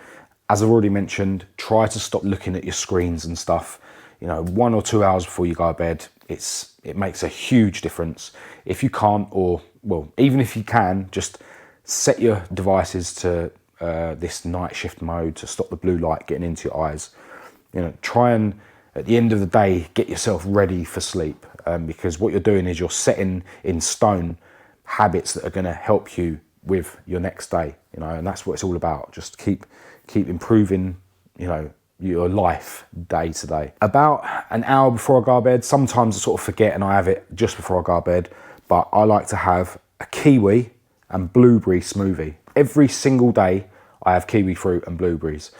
as I've already mentioned, try to stop looking at your screens and stuff. You know, 1 or 2 hours before you go to bed, it makes a huge difference. If you can't, or, well, even if you can, just set your devices to this night shift mode to stop the blue light getting into your eyes. You know, try and, at the end of the day, get yourself ready for sleep, because what you're doing is you're setting in stone habits that are going to help you with your next day, you know, and that's what it's all about. Just keep improving, you know, your life day to day. About an hour before I go to bed, sometimes I sort of forget and I have it just before I go to bed, but I like to have a kiwi and blueberry smoothie. Every single day I have kiwi fruit and blueberries.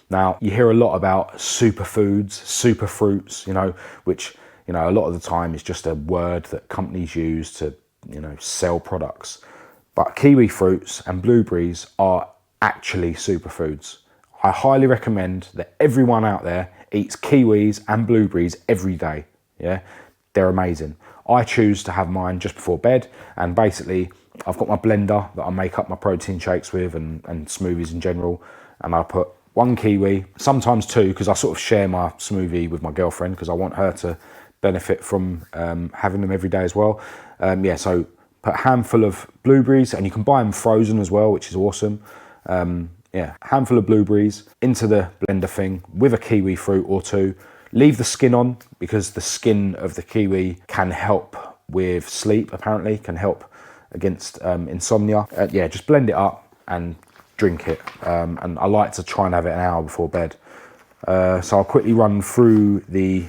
Now, you hear a lot about superfoods, superfruits, you know, which, you know, a lot of the time is just a word that companies use to, you know, sell products. But kiwi fruits and blueberries are actually superfoods. I highly recommend that everyone out there eats kiwis and blueberries every day. Yeah, they're amazing. I choose to have mine just before bed, and basically I've got my blender that I make up my protein shakes with and smoothies in general, and I put 1 kiwi, sometimes 2, because I sort of share my smoothie with my girlfriend because I want her to benefit from having them every day as well. So put a handful of blueberries, and you can buy them frozen as well, which is awesome. Handful of blueberries into the blender thing with a kiwi fruit or 2. Leave the skin on, because the skin of the kiwi can help with sleep, apparently, can help against insomnia. Just blend it up and drink it. And I like to try and have it an hour before bed. So I'll quickly run through the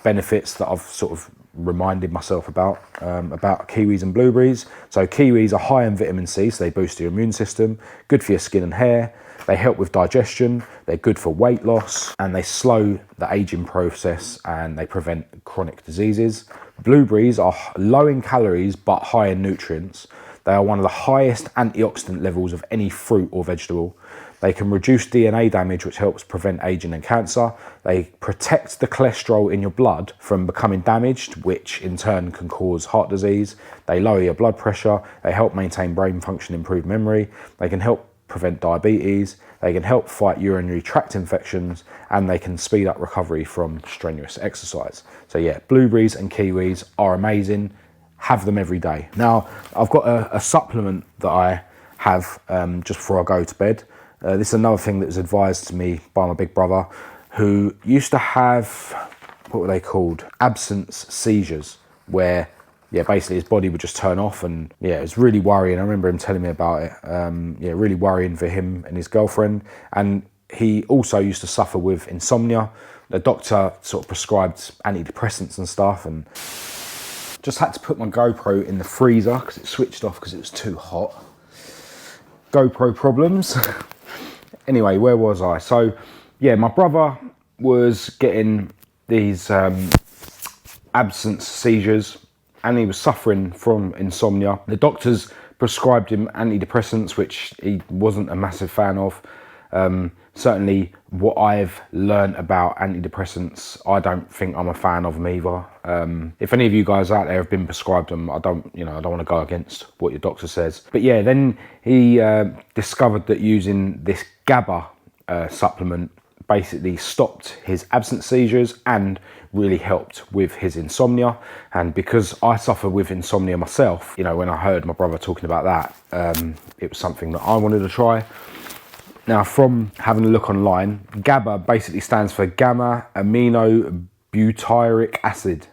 benefits that I've sort of reminded myself about kiwis and blueberries. So kiwis are high in vitamin C, so they boost your immune system, good for your skin and hair. They help with digestion, they're good for weight loss, and they slow the aging process, and they prevent chronic diseases. Blueberries are low in calories but high in nutrients. They are one of the highest antioxidant levels of any fruit or vegetable. They can reduce DNA damage, which helps prevent aging and cancer. They protect the cholesterol in your blood from becoming damaged, which in turn can cause heart disease. They lower your blood pressure. They help maintain brain function, improve memory. They can help prevent diabetes. They can help fight urinary tract infections, and they can speed up recovery from strenuous exercise. So yeah, blueberries and kiwis are amazing. Have them every day. Now, I've got a supplement that I have just before I go to bed. This is another thing that was advised to me by my big brother, who used to have, what were they called? Absence seizures, where basically his body would just turn off, and it was really worrying. I remember him telling me about it. Really worrying for him and his girlfriend. And he also used to suffer with insomnia. The doctor sort of prescribed antidepressants and stuff, and just had to put my GoPro in the freezer because it switched off because it was too hot. GoPro problems. Anyway, where was I? So my brother was getting these absence seizures, and he was suffering from insomnia. The doctors prescribed him antidepressants, which he wasn't a massive fan of. Certainly what I've learned about antidepressants, I don't think I'm a fan of them either. If any of you guys out there have been prescribed them, I don't want to go against what your doctor says. But then he discovered that using this GABA supplement basically stopped his absence seizures and really helped with his insomnia. And because I suffer with insomnia myself, when I heard my brother talking about that, it was something that I wanted to try. Now, from having a look online, GABA basically stands for gamma amino butyric acid,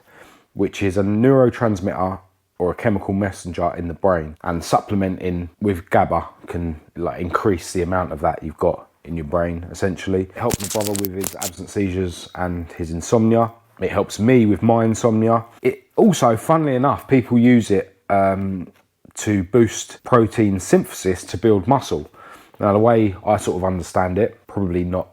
which is a neurotransmitter or a chemical messenger in the brain. And supplementing with GABA can increase the amount of that you've got in your brain, essentially. It helped my brother with his absence seizures and his insomnia. It helps me with my insomnia. It also, funnily enough, people use it to boost protein synthesis to build muscle. Now, the way I sort of understand it, probably not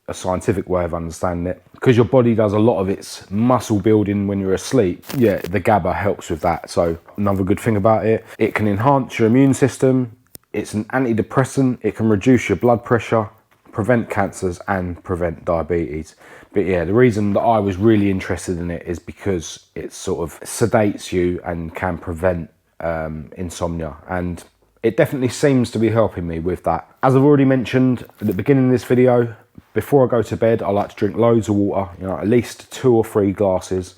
a scientific way of understanding it, because your body does a lot of its muscle building when you're asleep. The GABA helps with that. So another good thing about it, it can enhance your immune system. It's an antidepressant. It can reduce your blood pressure, prevent cancers, and prevent diabetes. But the reason that I was really interested in it is because it sort of sedates you and can prevent insomnia. And it definitely seems to be helping me with that. As I've already mentioned at the beginning of this video, before I go to bed, I like to drink loads of water, at least 2 or 3 glasses.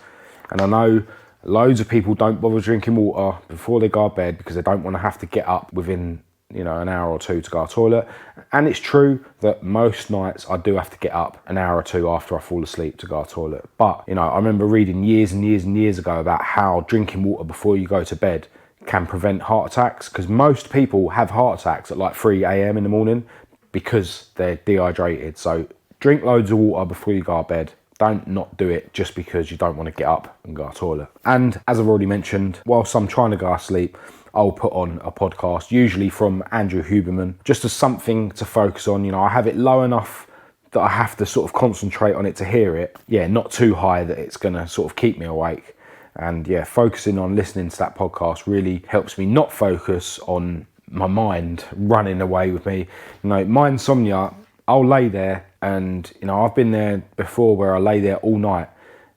And I know loads of people don't bother drinking water before they go to bed because they don't want to have to get up within, an hour or 2 to go to the toilet. And it's true that most nights I do have to get up an hour or 2 after I fall asleep to go to the toilet. But, I remember reading years and years and years ago about how drinking water before you go to bed can prevent heart attacks, because most people have heart attacks at 3 a.m. in the morning because they're dehydrated. So drink loads of water before you go to bed. Don't not do it just because you don't want to get up and go to the toilet. And as I've already mentioned, whilst I'm trying to go to sleep, I'll put on a podcast, usually from Andrew Huberman, just as something to focus on. I have it low enough that I have to sort of concentrate on it to hear it. Not too high that it's going to sort of keep me awake. And focusing on listening to that podcast really helps me not focus on my mind running away with me. My insomnia I'll lay there and, you know, I've been there before where I lay there all night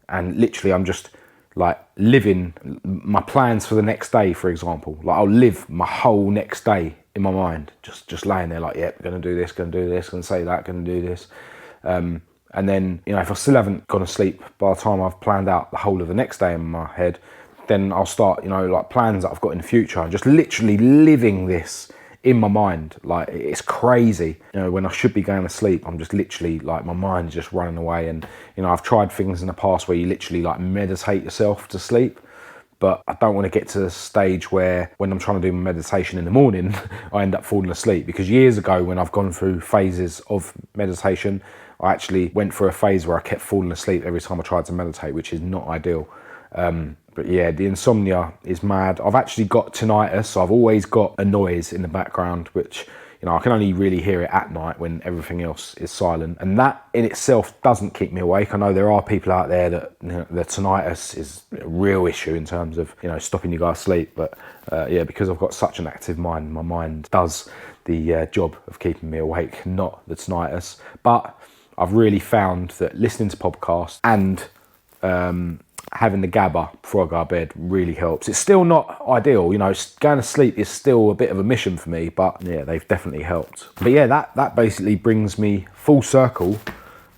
and literally I'm just like living my plans for the next day, for example. Like I'll live my whole next day in my mind, just laying there like, yep, gonna do this, gonna do this, gonna say that, gonna do this. And then, you know, if I still haven't gone to sleep by the time I've planned out the whole of the next day in my head, then I'll start, you know, like plans that I've got in the future, and just literally living this in my mind. Like, it's crazy. You know, when I should be going to sleep, I'm just literally like, my mind is just running away. And, you know, I've tried things in the past where you literally like meditate yourself to sleep, but I don't want to get to the stage where when I'm trying to do my meditation in the morning, I end up falling asleep. Because years ago, when I've gone through phases of meditation, I actually went through a phase where I kept falling asleep every time I tried to meditate, which is not ideal. But yeah, the insomnia is mad. I've actually got tinnitus, so I've always got a noise in the background, which, you know, I can only really hear it at night when everything else is silent. And that in itself doesn't keep me awake. I know there are people out there that, you know, the tinnitus is a real issue in terms of, you know, stopping you guys sleep. But yeah, because I've got such an active mind, my mind does the job of keeping me awake, not the tinnitus. But I've really found that listening to podcasts and having the GABA before I go to bed really helps. It's still not ideal, you know, going to sleep is still a bit of a mission for me, but yeah, they've definitely helped. But yeah, that basically brings me full circle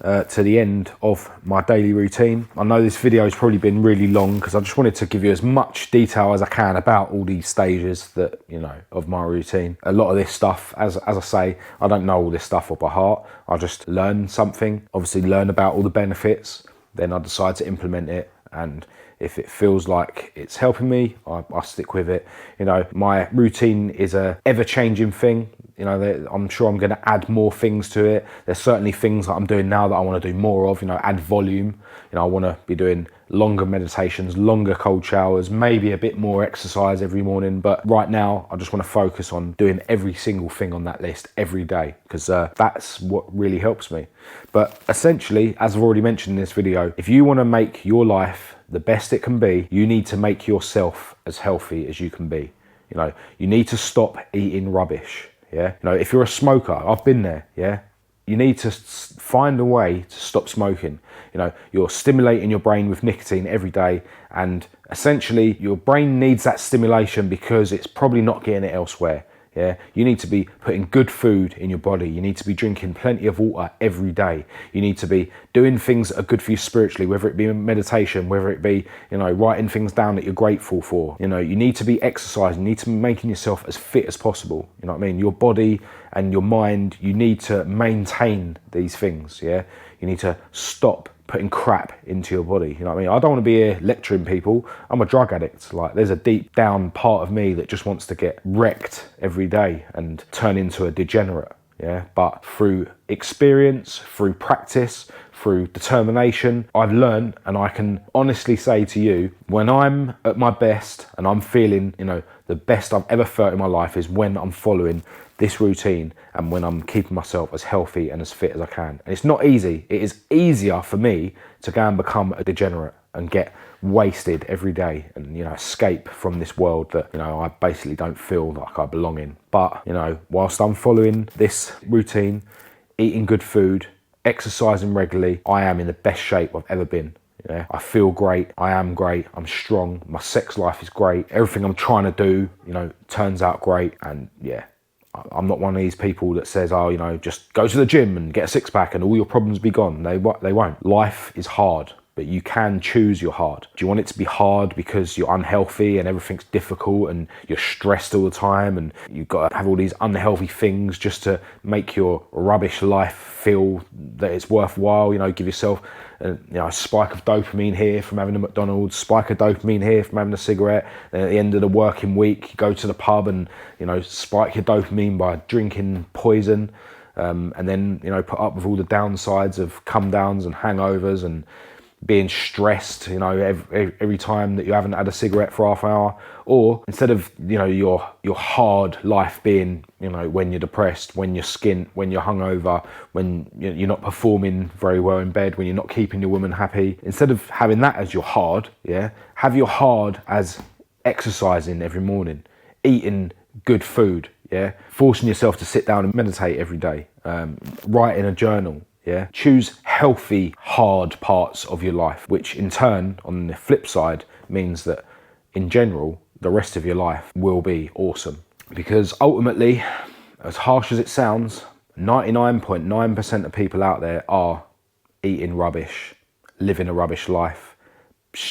to the end of my daily routine. I know this video has probably been really long because I just wanted to give you as much detail as I can about all these stages that, you know, of my routine. A lot of this stuff, as I say, I don't know all this stuff off by heart. I just learn something, obviously learn about all the benefits, then I decide to implement it. And if it feels like it's helping me, I stick with it. You know, my routine is a ever-changing thing. You know, I'm sure I'm going to add more things to it. There's certainly things that I'm doing now that I want to do more of, you know, add volume. You know, I want to be doing longer meditations, longer cold showers, maybe a bit more exercise every morning. But right now, I just want to focus on doing every single thing on that list every day, because that's what really helps me. But essentially, as I've already mentioned in this video, if you want to make your life the best it can be, you need to make yourself as healthy as you can be. You know, you need to stop eating rubbish. Yeah, you know, if you're a smoker, I've been there. Yeah, you need to find a way to stop smoking. You know, you're stimulating your brain with nicotine every day, and essentially your brain needs that stimulation because it's probably not getting it elsewhere. Yeah, you need to be putting good food in your body. You need to be drinking plenty of water every day. You need to be doing things that are good for you spiritually, whether it be meditation, whether it be, you know, writing things down that you're grateful for. You know, you need to be exercising. You need to be making yourself as fit as possible. You know what I mean? Your body and your mind, you need to maintain these things. Yeah, you need to stop putting crap into your body. You know what I mean? I don't want to be here lecturing people. I'm a drug addict. Like, there's a deep down part of me that just wants to get wrecked every day and turn into a degenerate. Yeah, but through experience, through practice, through determination, I've learned, and I can honestly say to you, when I'm at my best and I'm feeling, you know, the best I've ever felt in my life is when I'm following this routine and when I'm keeping myself as healthy and as fit as I can. And it's not easy. It is easier for me to go and become a degenerate and get wasted every day and, you know, escape from this world that, you know, I basically don't feel like I belong in. But, you know, whilst I'm following this routine, eating good food, exercising regularly, I am in the best shape I've ever been. Yeah, I feel great, I am great, I'm strong, my sex life is great, everything I'm trying to do, you know, turns out great. And yeah, I'm not one of these people that says, oh, you know, just go to the gym and get a six-pack and all your problems be gone. They won't. Life is hard, but you can choose your hard. Do you want it to be hard because you're unhealthy and everything's difficult and you're stressed all the time and you've got to have all these unhealthy things just to make your rubbish life feel that it's worthwhile? You know, give yourself a spike of dopamine here from having a McDonald's, spike of dopamine here from having a cigarette. Then at the end of the working week, you go to the pub and, you know, spike your dopamine by drinking poison. And then, you know, put up with all the downsides of come downs and hangovers and being stressed, you know, every time that you haven't had a cigarette for half an hour. Or instead of, you know, your hard life being, you know, when you're depressed, when you're skint, when you're hungover, when you're not performing very well in bed, when you're not keeping your woman happy, instead of having that as your hard, yeah, have your hard as exercising every morning, eating good food, yeah? Forcing yourself to sit down and meditate every day, write in a journal, yeah? Choose healthy, hard parts of your life, which in turn, on the flip side, means that in general, the rest of your life will be awesome. Because ultimately, as harsh as it sounds, 99.9% of people out there are eating rubbish, living a rubbish life,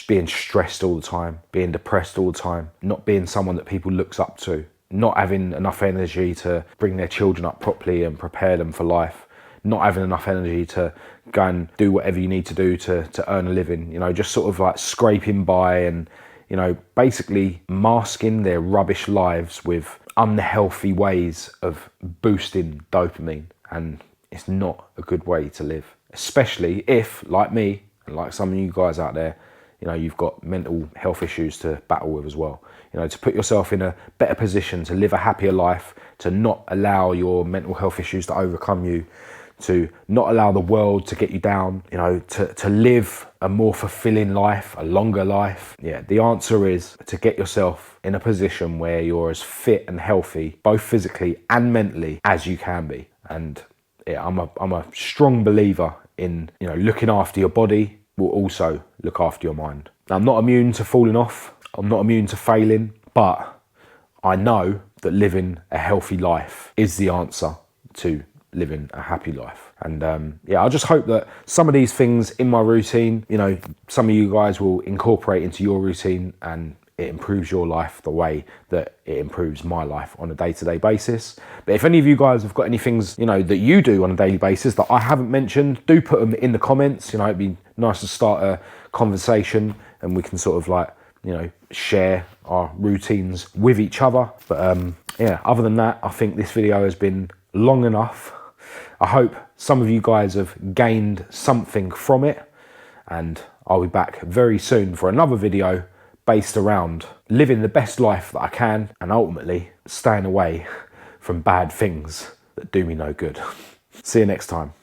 being stressed all the time, being depressed all the time, not being someone that people looks up to, not having enough energy to bring their children up properly and prepare them for life, not having enough energy to go and do whatever you need to do to earn a living, you know, just sort of like scraping by and, you know, basically masking their rubbish lives with unhealthy ways of boosting dopamine. And it's not a good way to live, especially if, like me and like some of you guys out there, you know, you've got mental health issues to battle with as well. You know, to put yourself in a better position to live a happier life, to not allow your mental health issues to overcome you, to not allow the world to get you down, you know, to live a more fulfilling life, a longer life. Yeah, the answer is to get yourself in a position where you're as fit and healthy, both physically and mentally, as you can be. And yeah, I'm a strong believer in, you know, looking after your body will also look after your mind. Now, I'm not immune to falling off. I'm not immune to failing, but I know that living a healthy life is the answer to living a happy life. And yeah, I just hope that some of these things in my routine, you know, some of you guys will incorporate into your routine and it improves your life the way that it improves my life on a day-to-day basis. But if any of you guys have got any things, you know, that you do on a daily basis that I haven't mentioned, do put them in the comments. You know, it'd be nice to start a conversation and we can sort of like, you know, share our routines with each other. But yeah, other than that, I think this video has been long enough. I hope some of you guys have gained something from it, and I'll be back very soon for another video based around living the best life that I can and ultimately staying away from bad things that do me no good. See you next time.